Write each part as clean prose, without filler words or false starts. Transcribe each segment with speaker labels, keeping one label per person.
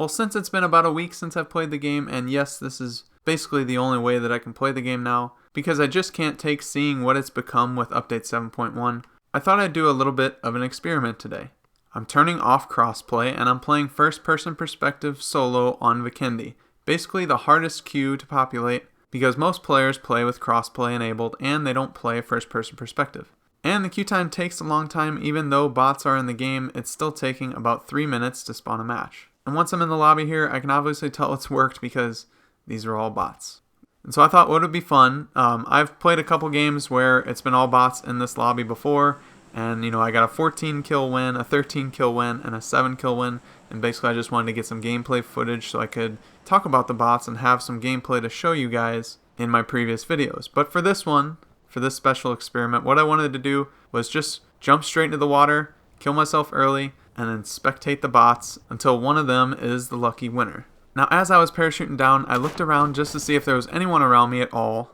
Speaker 1: Well, since it's been about a week since I've played the game, and yes, this is basically the only way that I can play the game now, because I just can't take seeing what it's become with update 7.1, I thought I'd do a little bit of an experiment today. I'm turning off crossplay and I'm playing first-person perspective solo on Vikendi, basically the hardest queue to populate because most players play with crossplay enabled and they don't play first-person perspective. And the queue time takes a long time. Even though bots are in the game, it's still taking about 3 minutes to spawn a match. And once I'm in the lobby here, I can obviously tell it's worked because these are all bots. And so I thought what would be fun, I've played a couple games where it's been all bots in this lobby before, and I got a 14 kill win, a 13 kill win, and a 7 kill win, and basically I just wanted to get some gameplay footage so I could talk about the bots and have some gameplay to show you guys in my previous videos. But for this one, for this special experiment, what I wanted to do was just jump straight into the water, kill myself early, and then spectate the bots until one of them is the lucky winner. Now as I was parachuting down, I looked around just to see if there was anyone around me at all,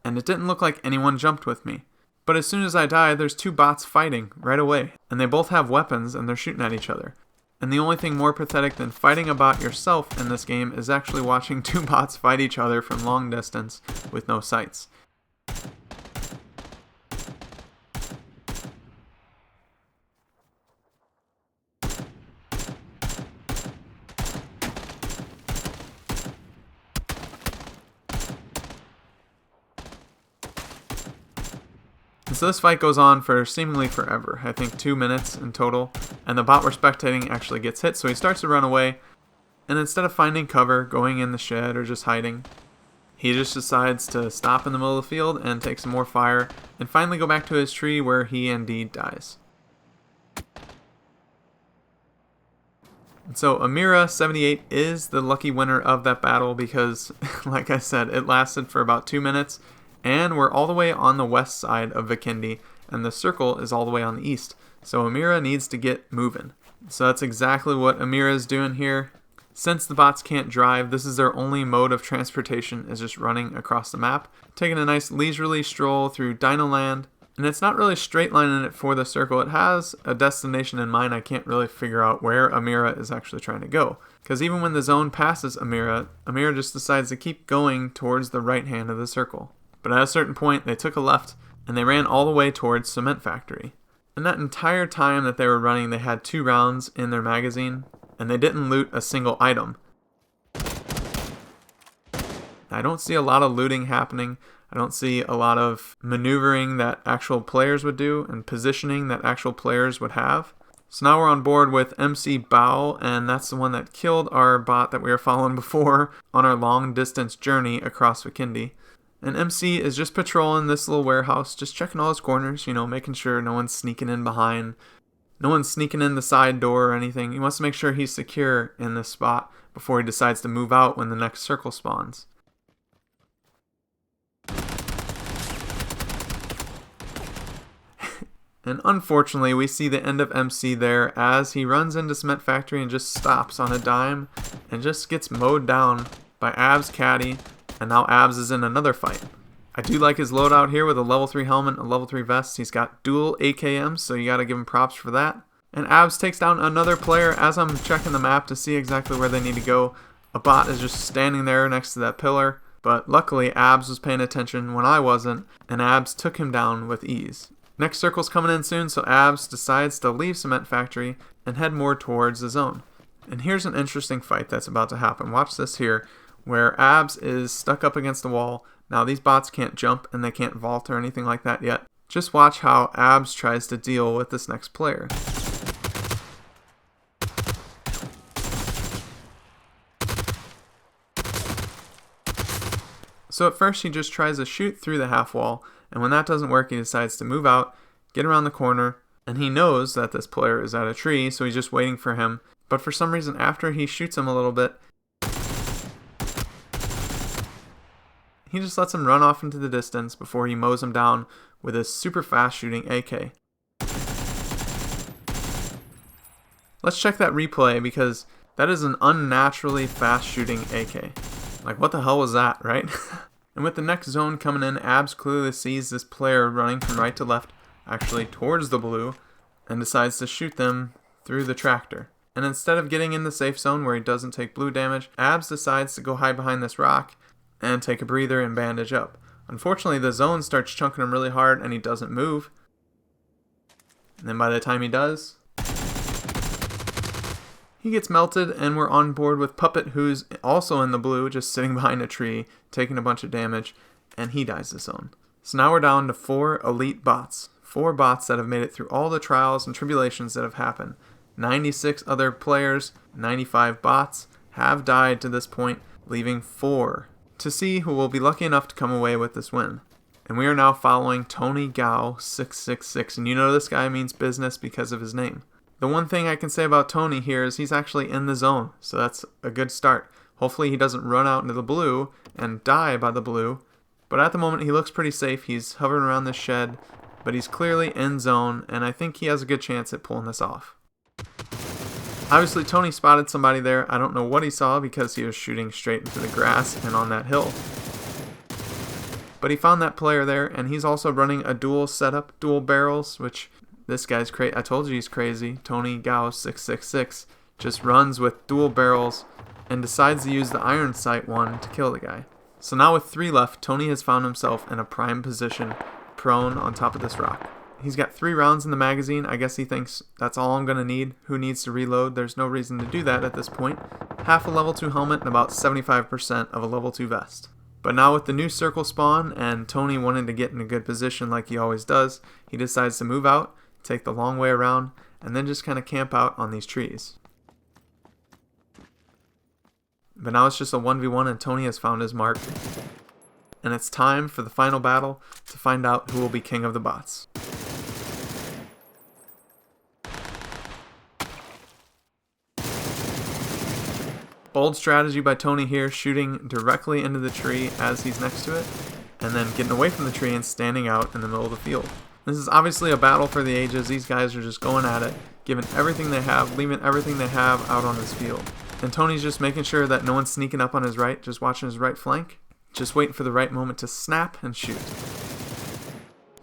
Speaker 1: and it didn't look like anyone jumped with me. But as soon as I die, there's 2 bots fighting right away, and they both have weapons and they're shooting at each other. And the only thing more pathetic than fighting a bot yourself in this game is actually watching 2 bots fight each other from long distance with no sights. So this fight goes on for seemingly forever, I think 2 minutes in total, and the bot we're spectating actually gets hit, so he starts to run away, and instead of finding cover, going in the shed, or just hiding, he just decides to stop in the middle of the field and take some more fire, and finally go back to his tree where he indeed dies. And so Amira78 is the lucky winner of that battle because, like I said, it lasted for about 2 minutes, and we're all the way on the west side of Vikendi, and the circle is all the way on the east. So Amira needs to get moving. So that's exactly what Amira is doing here. Since the bots can't drive, this is their only mode of transportation, is just running across the map, taking a nice leisurely stroll through Dino Land. And it's not really straight lining it for the circle. It has a destination in mind. I can't really figure out where Amira is actually trying to go. Because even when the zone passes Amira, Amira just decides to keep going towards the right hand of the circle. But at a certain point, they took a left, and they ran all the way towards Cement Factory. And that entire time that they were running, they had 2 rounds in their magazine, and they didn't loot a single item. I don't see a lot of looting happening. I don't see a lot of maneuvering that actual players would do, and positioning that actual players would have. So now we're on board with MC Bao, and that's the one that killed our bot that we were following before on our long distance journey across Vikendi. And MC is just patrolling this little warehouse, just checking all his corners, making sure no one's sneaking in behind. No one's sneaking in the side door or anything. He wants to make sure he's secure in this spot before he decides to move out when the next circle spawns. And unfortunately, we see the end of MC there as he runs into Cement Factory and just stops on a dime and just gets mowed down by Abs Caddy. And now Abs is in another fight. I do like his loadout here with a level 3 helmet and a level 3 vest. He's got dual AKMs, so you gotta give him props for that. And Abs takes down another player as I'm checking the map to see exactly where they need to go. A bot is just standing there next to that pillar, but luckily Abs was paying attention when I wasn't, and Abs took him down with ease. Next circle's coming in soon, so Abs decides to leave Cement Factory and head more towards the zone. And here's an interesting fight that's about to happen. Watch this here, where Abs is stuck up against the wall. Now these bots can't jump and they can't vault or anything like that yet. Just watch how Abs tries to deal with this next player. So at first he just tries to shoot through the half wall, and when that doesn't work he decides to move out, get around the corner, and he knows that this player is at a tree, so he's just waiting for him. But for some reason after he shoots him a little bit, he just lets him run off into the distance before he mows him down with his super fast shooting AK. Let's check that replay because that is an unnaturally fast shooting AK. Like, what the hell was that, right? And with the next zone coming in, Abs clearly sees this player running from right to left, actually towards the blue, and decides to shoot them through the tractor. And instead of getting in the safe zone where he doesn't take blue damage, Abs decides to go hide behind this rock and take a breather and bandage up. Unfortunately, the zone starts chunking him really hard and he doesn't move. And then by the time he does, he gets melted, and we're on board with Puppet, who's also in the blue, just sitting behind a tree, taking a bunch of damage, and he dies the zone. So now we're down to 4 elite bots. 4 bots that have made it through all the trials and tribulations that have happened. 96 other players, 95 bots have died to this point, leaving 4 to see who will be lucky enough to come away with this win. And we are now following Tony Gao 666, and you know this guy means business because of his name. The one thing I can say about Tony here is he's actually in the zone, so that's a good start. Hopefully he doesn't run out into the blue and die by the blue, but at the moment he looks pretty safe. He's hovering around this shed, but he's clearly in zone, and I think he has a good chance at pulling this off. Obviously Tony spotted somebody there. I don't know what he saw because he was shooting straight into the grass and on that hill. But he found that player there, and he's also running a dual setup, dual barrels, which this guy's crazy. I told you he's crazy. Tony Gao 666 just runs with dual barrels and decides to use the iron sight one to kill the guy. So now with 3 left, Tony has found himself in a prime position, prone on top of this rock. He's got 3 rounds in the magazine. I guess he thinks that's all I'm going to need. Who needs to reload? There's no reason to do that at this point. Half a level 2 helmet and about 75% of a level 2 vest. But now with the new circle spawn and Tony wanting to get in a good position like he always does, he decides to move out, take the long way around, and then just kind of camp out on these trees. But now it's just a 1v1 and Tony has found his mark. And it's time for the final battle to find out who will be king of the bots. Bold strategy by Tony here, shooting directly into the tree as he's next to it, and then getting away from the tree and standing out in the middle of the field. This is obviously a battle for the ages. These guys are just going at it, giving everything they have, leaving everything they have out on this field. And Tony's just making sure that no one's sneaking up on his right, just watching his right flank, just waiting for the right moment to snap and shoot.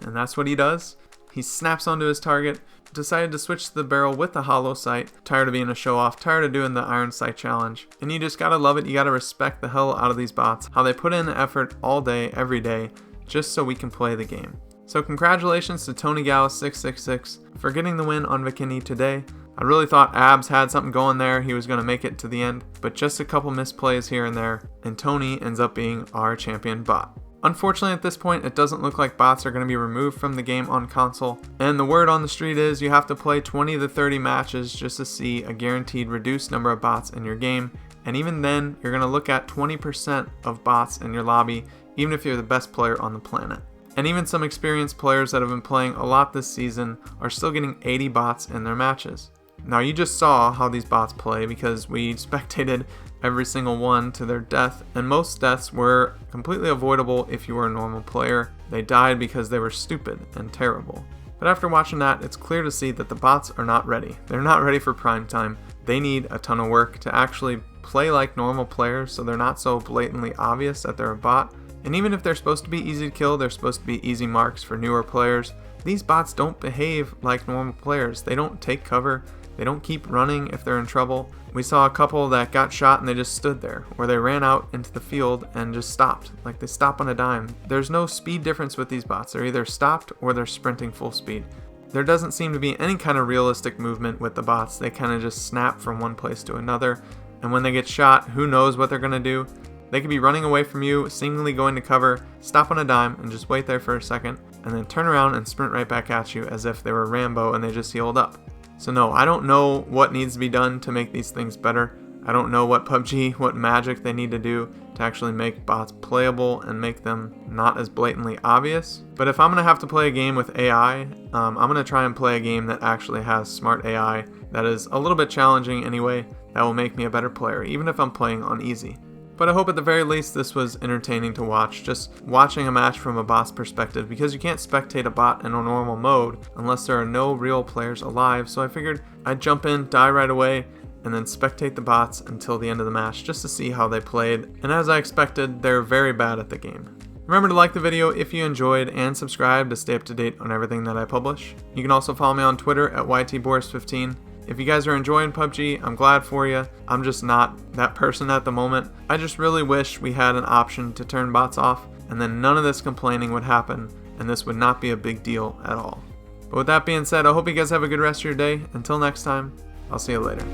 Speaker 1: And that's what he does. He snaps onto his target, decided to switch to the barrel with the hollow sight, tired of being a show-off, tired of doing the iron sight challenge. And you just gotta love it, you gotta respect the hell out of these bots, how they put in the effort all day, every day, just so we can play the game. So congratulations to Tony Gao 666 for getting the win on Bikini today. I really thought Abs had something going there, he was going to make it to the end, but just a couple misplays here and there, and Tony ends up being our champion bot. Unfortunately at this point it doesn't look like bots are going to be removed from the game on console, and the word on the street is you have to play 20 to 30 matches just to see a guaranteed reduced number of bots in your game, and even then you're going to look at 20% of bots in your lobby, even if you're the best player on the planet. And even some experienced players that have been playing a lot this season are still getting 80 bots in their matches. Now you just saw how these bots play because we spectated every single one to their death, and most deaths were completely avoidable if you were a normal player. They died because they were stupid and terrible. But after watching that, it's clear to see that the bots are not ready. They're not ready for prime time. They need a ton of work to actually play like normal players so they're not so blatantly obvious that they're a bot. And even if they're supposed to be easy to kill, they're supposed to be easy marks for newer players. These bots don't behave like normal players. They don't take cover. They don't keep running if they're in trouble. We saw a couple that got shot and they just stood there, or they ran out into the field and just stopped, like they stop on a dime. There's no speed difference with these bots. They're either stopped or they're sprinting full speed. There doesn't seem to be any kind of realistic movement with the bots. They kind of just snap from one place to another, and when they get shot, who knows what they're going to do. They could be running away from you, seemingly going to cover, stop on a dime, and just wait there for a second, and then turn around and sprint right back at you as if they were Rambo and they just healed up. So no, I don't know what needs to be done to make these things better. I don't know what PUBG, what magic they need to do to actually make bots playable and make them not as blatantly obvious. But if I'm going to have to play a game with AI, I'm going to try and play a game that actually has smart AI that is a little bit challenging anyway, that will make me a better player, even if I'm playing on easy. But I hope at the very least this was entertaining to watch, just watching a match from a bot's perspective, because you can't spectate a bot in a normal mode unless there are no real players alive, so I figured I'd jump in, die right away, and then spectate the bots until the end of the match just to see how they played, and as I expected, they're very bad at the game. Remember to like the video if you enjoyed and subscribe to stay up to date on everything that I publish. You can also follow me on Twitter at YTBoris15. If you guys are enjoying PUBG, I'm glad for you. I'm just not that person at the moment. I just really wish we had an option to turn bots off, and then none of this complaining would happen, and this would not be a big deal at all. But with that being said, I hope you guys have a good rest of your day. Until next time, I'll see you later.